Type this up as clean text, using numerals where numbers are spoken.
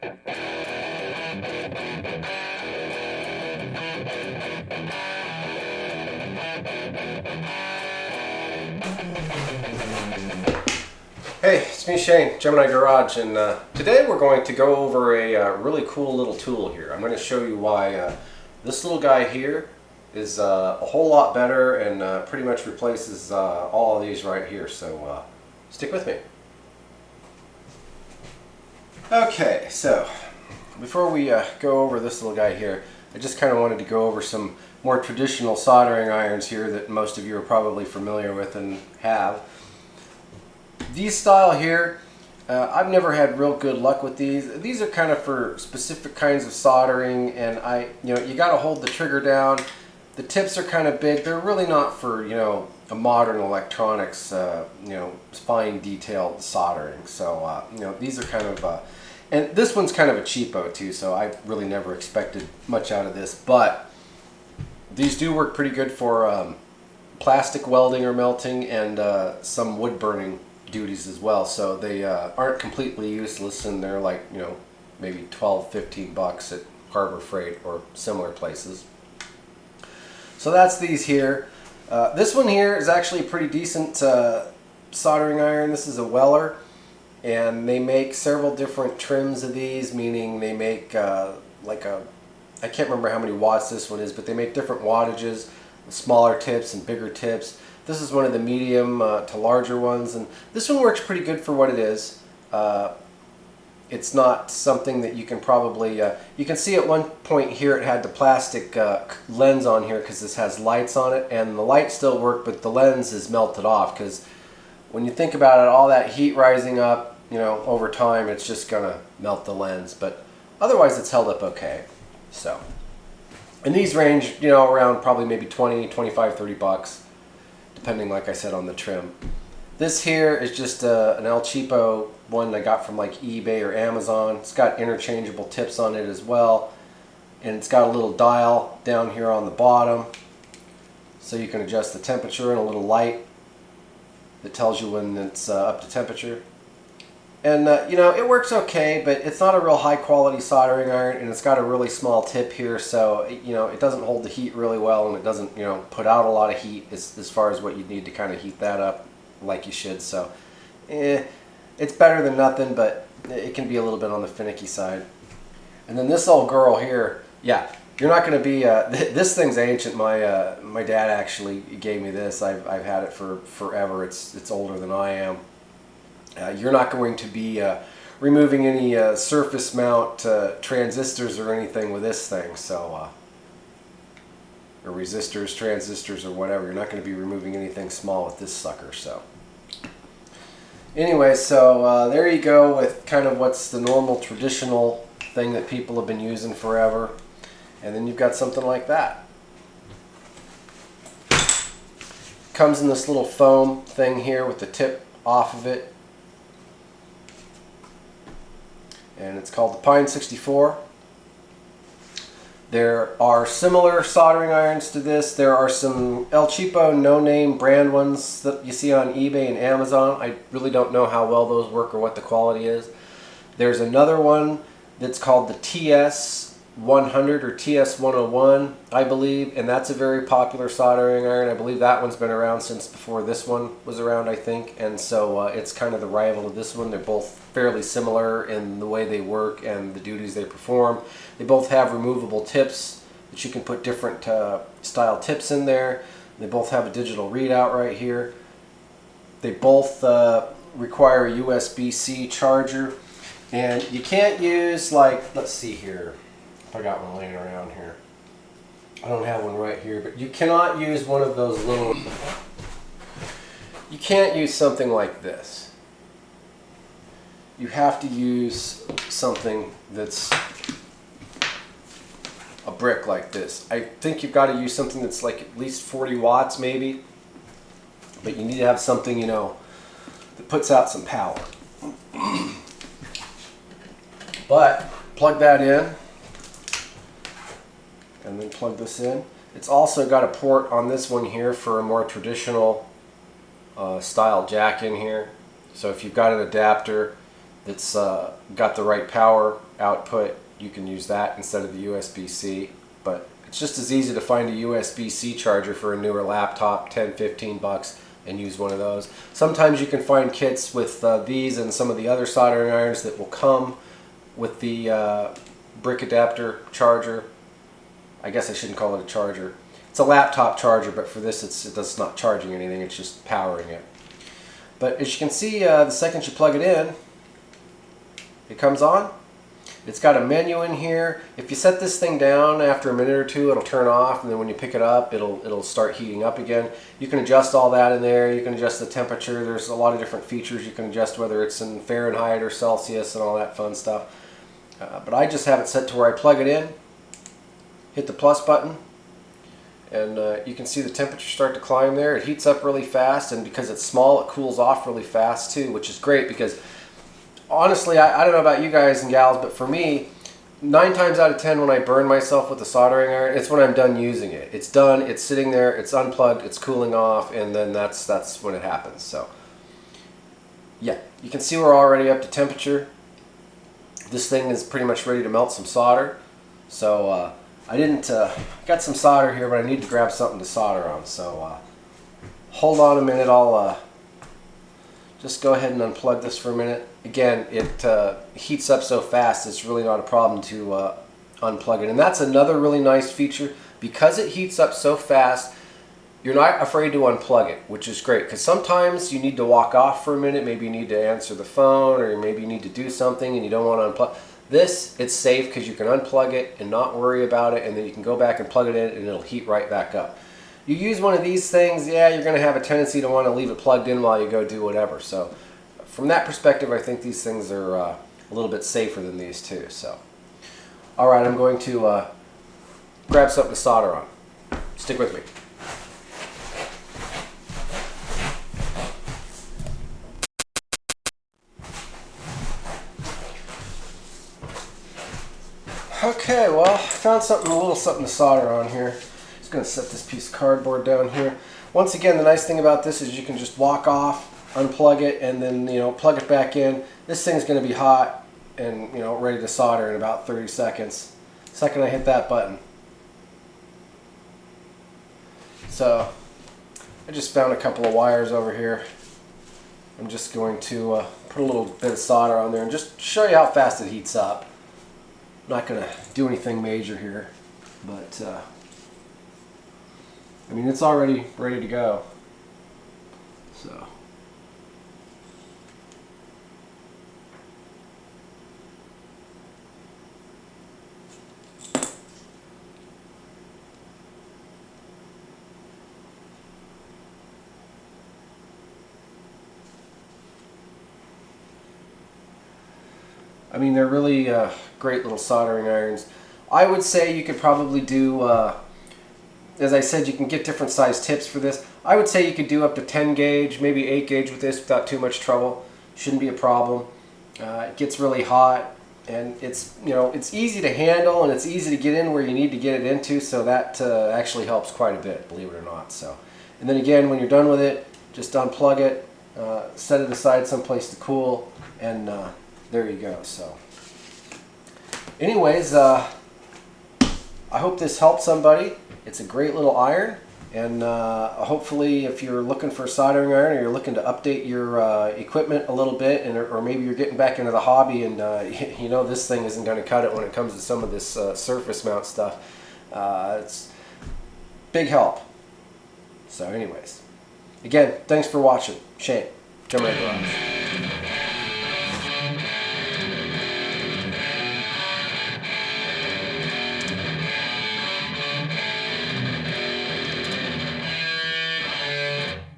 Hey, it's me Shane, Gemini Garage, and today we're going to go over a really cool little tool here. I'm going to show you why this little guy here is a whole lot better and pretty much replaces all of these right here, so stick with me. Okay, so before we go over this little guy here, I just kind of wanted to go over some more traditional soldering irons here that most of you are probably familiar with and have. These style here, I've never had real good luck with these. These are kind of for specific kinds of soldering, and you got to hold the trigger down. The tips are kind of big. They're really not for, a modern electronics, fine detailed soldering. So, these are kind of, and this one's kind of a cheapo too, so I really never expected much out of this. But these do work pretty good for plastic welding or melting and some wood burning duties as well, so they aren't completely useless, and they're like, maybe 12-15 bucks at Harbor Freight or similar places. So that's these here. This one here is actually a pretty decent soldering iron. This is a Weller, and they make several different trims of these, meaning they make I can't remember how many watts this one is, but they make different wattages, smaller tips and bigger tips. This is one of the medium to larger ones, and this one works pretty good for what it is. It's not something that you can probably, you can see at one point here it had the plastic lens on here because this has lights on it, and the lights still work, but the lens is melted off because when you think about it, all that heat rising up, over time, it's just gonna melt the lens, but otherwise it's held up okay. So, and these range, around probably maybe 20, 25, 30 bucks. Depending, like I said, on the trim. This here is just an El Cheapo one I got from like eBay or Amazon. It's got interchangeable tips on it as well, and it's got a little dial down here on the bottom so you can adjust the temperature, and a little light that tells you when it's up to temperature. And it works okay, but it's not a real high quality soldering iron, and it's got a really small tip here, so it doesn't hold the heat really well, and it doesn't put out a lot of heat as far as what you need to kind of heat that up like you should. So it's better than nothing, but it can be a little bit on the finicky side. And then this old girl here, yeah, you're not going to be this thing's ancient. My dad actually gave me this. I've had it for forever. It's older than I am. You're not going to be removing any surface mount transistors or anything with this thing, so or resistors, transistors, or whatever. You're not going to be removing anything small with this sucker. So anyway, so there you go with kind of what's the normal traditional thing that people have been using forever, and then you've got something like that. Comes in this little foam thing here with the tip off of it. And it's called the Pine 64. There are similar soldering irons to this. There are some El Cheapo no-name brand ones that you see on eBay and Amazon. I really don't know how well those work or what the quality is. There's another one that's called the TS100 or TS101, I believe, and that's a very popular soldering iron. I believe that one's been around since before this one was around, I think, and so it's kind of the rival of this one. They're both fairly similar in the way they work and the duties they perform. They both have removable tips that you can put different style tips in there. They both have a digital readout right here. They both require a USB-C charger, and you can't use, like, let's see here, if I got one laying around here. I don't have one right here, but you cannot use one of those little, you can't use something like this. You have to use something that's a brick like this. I think you've got to use something that's like at least 40 watts maybe, but you need to have something, that puts out some power. But plug that in, and then plug this in. It's also got a port on this one here for a more traditional style jack in here. So if you've got an adapter, that's got the right power output, you can use that instead of the USB-C. But it's just as easy to find a USB-C charger for a newer laptop, 10, 15 bucks, and use one of those. Sometimes you can find kits with these and some of the other soldering irons that will come with the brick adapter charger. I guess I shouldn't call it a charger. It's a laptop charger, but for this it's not charging anything, it's just powering it. But as you can see, the second you plug it in, it comes on. It's got a menu in here. If you set this thing down after a minute or two, it'll turn off, and then when you pick it up, it'll start heating up again. You can adjust all that in there. You can adjust the temperature. There's a lot of different features you can adjust, whether it's in Fahrenheit or Celsius and all that fun stuff. But I just have it set to where I plug it in, hit the plus button, and you can see the temperature start to climb there. It heats up really fast, and because it's small, it cools off really fast too, which is great because honestly, I don't know about you guys and gals, but for me, 9 times out of 10 when I burn myself with the soldering iron, it's when I'm done using it. It's done, it's sitting there, it's unplugged, it's cooling off, and then that's when it happens. So yeah, you can see we're already up to temperature. This thing is pretty much ready to melt some solder. So I didn't, got some solder here, but I need to grab something to solder on. So hold on a minute, I'll just go ahead and unplug this for a minute. Again, it heats up so fast, it's really not a problem to unplug it. And that's another really nice feature. Because it heats up so fast, you're not afraid to unplug it, which is great. Because sometimes you need to walk off for a minute, maybe you need to answer the phone, or maybe you need to do something and you don't want to unplug. This, it's safe because you can unplug it and not worry about it, and then you can go back and plug it in and it'll heat right back up. You use one of these things, yeah, you're going to have a tendency to want to leave it plugged in while you go do whatever. So from that perspective, I think these things are a little bit safer than these two. So, all right, I'm going to grab something to solder on. Stick with me. Okay, well, I found a little something to solder on here. Just going to set this piece of cardboard down here. Once again, the nice thing about this is you can just walk off, unplug it, and then plug it back in. This thing's going to be hot and ready to solder in about 30 seconds. The second I hit that button. So I just found a couple of wires over here. I'm just going to put a little bit of solder on there and just show you how fast it heats up. I'm not going to do anything major here, but I mean, it's already ready to go. So I mean, they're really great little soldering irons. I would say you could probably do, as I said, you can get different size tips for this. I would say you could do up to 10 gauge, maybe 8 gauge with this without too much trouble. Shouldn't be a problem. It gets really hot, and it's it's easy to handle, and it's easy to get in where you need to get it into. So that actually helps quite a bit, believe it or not. So, and then again, when you're done with it, just unplug it, set it aside someplace to cool, and there you go. So anyways, I hope this helped somebody. It's a great little iron, and hopefully if you're looking for a soldering iron, or you're looking to update your equipment a little bit, or maybe you're getting back into the hobby and this thing isn't going to cut it when it comes to some of this surface mount stuff, it's big help. So anyways, again, thanks for watching. Shane, Gemini Garage.